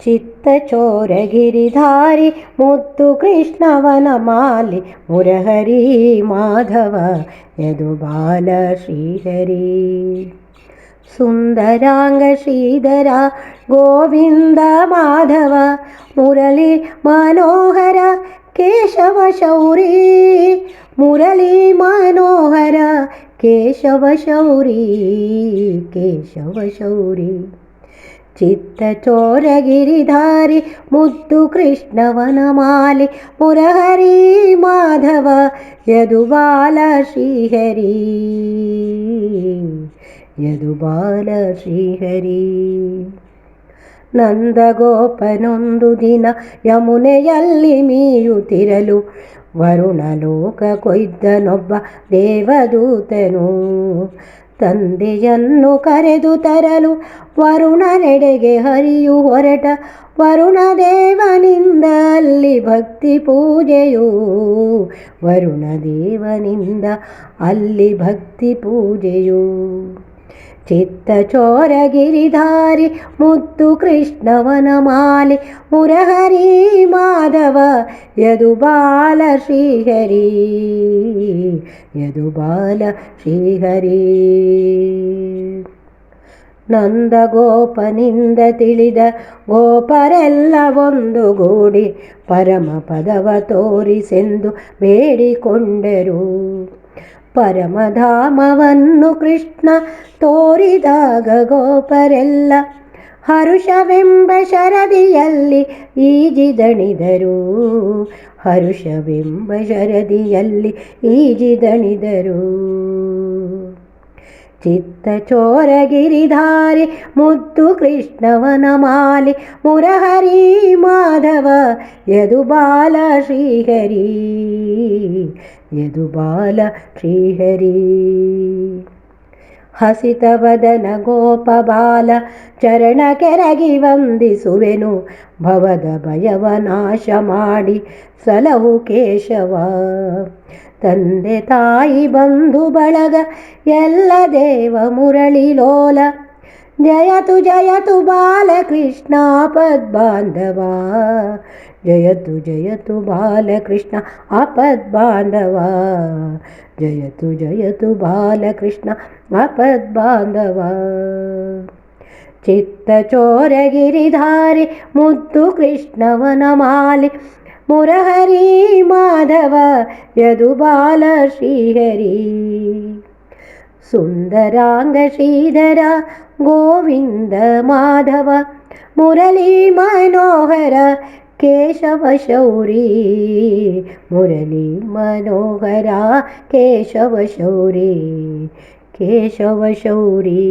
ಚಿತ್ತಚೋರಗಿರಿಧಾರಿ ಮುತ್ತು ಕೃಷ್ಣವನ ಮಾಲಿ ಮುರಹರಿ ಮಾಧವ ಯದುಬಾಲ ಶ್ರೀಹರಿ ಸುಂದರಾಂಗ ಶ್ರೀಧರ ಗೋವಿಂದ ಮಾಧವ ಮುರಳಿ ಮನೋಹರ ಕೇಶವ ಶೌರಿ ಮುರಳಿ ಮನೋಹರ ಕೇಶವ ಶೌರಿ ಕೇಶವ ಶೌರಿ ಚಿತ್ತಚೋರಗಿರಿಧಾರಿ ಮುದ್ದು ಕೃಷ್ಣವನ ಮಾಲಿ ಮುರಹರಿ ಮಾಧವ ಯದುಬಾಲ ಶ್ರೀಹರಿ ಯದುಬಾಲ ಶ್ರೀಹರಿ ನಂದಗೋಪನೊಂದು ದಿನ ಯಮುನೆಯಲ್ಲಿ ಮೀಯುತ್ತಿರಲು ವರುಣಲೋಕ ಕೊಯ್ದನೊಬ್ಬ ದೇವದೂತನು ತಂದೆಯನ್ನು ಕರೆದು ತರಲು ವರುಣನೆಡೆಗೆ ಹರಿಯು ಹೊರಟ ವರುಣದೇವನಿಂದ ಅಲ್ಲಿ ಭಕ್ತಿ ಪೂಜೆಯು ವರುಣದೇವನಿಂದ ಅಲ್ಲಿ ಭಕ್ತಿ ಪೂಜೆಯು ಚಿತ್ತಚೋರಗಿರಿಧಾರಿ ಮುತ್ತು ಕೃಷ್ಣವನ ಮಾಲಿ ಮುರಹರಿ ಮಾಧವ ಯದುಬಾಲ ಶ್ರೀಹರಿ ಯದುಬಾಲ ಶ್ರೀಹರಿ ನಂದಗೋಪನಿಂದ ತಿಳಿದ ಗೋಪರೆಲ್ಲ ಒಂದುಗೂಡಿ ಪರಮ ಪದವ ತೋರಿಸೆಂದು ಬೇಡಿಕೊಂಡರು ಪರಮಧಾಮವನ್ನು ಕೃಷ್ಣ ತೋರಿದಾಗ ಗೋಪರೆಲ್ಲ ಹರುಷವೆಂಬ ಶರದಿಯಲ್ಲಿ ಈಜಿದಣಿದರು ಹರುಷವೆಂಬ ಶರದಿಯಲ್ಲಿ ಈಜಿದಣಿದರು ಚಿತ್ತಚೋರಗಿರಿಧಾರಿ ಮುದ್ದು ಕೃಷ್ಣವನ ಮಾಲಿ ಮುರಹರಿ ಮಾಧವ ಯದುಬಾಲ ಶ್ರೀಹರಿ ಯದುಬಾಲ ಶ್ರೀಹರಿ ಹಸಿತವದನ ಗೋಪಬಾಲ ಚರಣ ಕೆರಗಿ ವಂದಿಸುವೆನು ಭವದ ಭಯವ ನಾಶ ಮಾಡಿ ಸಲಹು ಕೇಶವ ತಂದೆ ತಾಯಿ ಬಂಧು ಬಳಗ ಎಲ್ಲ ದೇವ ಮುರಳಿ ಲೋಲ ಜಯತು ಜಯತು ಬಾಲಕೃಷ್ಣ ಆಪದ್ಬಾಂಧವ ಜಯತು ಜಯತು ಬಾಲಕೃಷ್ಣ ಆಪದ್ಬಾಂಧವ ಜಯತು ಜಯತು ಬಾಲಕೃಷ್ಣ ಆಪದ್ಬಾಂಧವ ಚಿತ್ತಚೋರಗಿರಿಧಾರಿ ಮುದ್ದು ಕೃಷ್ಣವನ ಮಾಲಿ ಮುರಹರಿ ಮಾಧವ ಯದುಬಾಲ ಶ್ರೀಹರಿ ಸುಂದರಾಂಗ ಶ್ರೀಧರ ಗೋವಿಂದ ಮಾಧವ ಮುರಳಿ ಮನೋಹರ ಕೇಶವ ಶೌರಿ ಮುರಳಿ ಮನೋಹರ ಕೇಶವ ಶೌರಿ ಕೇಶವ ಶೌರಿ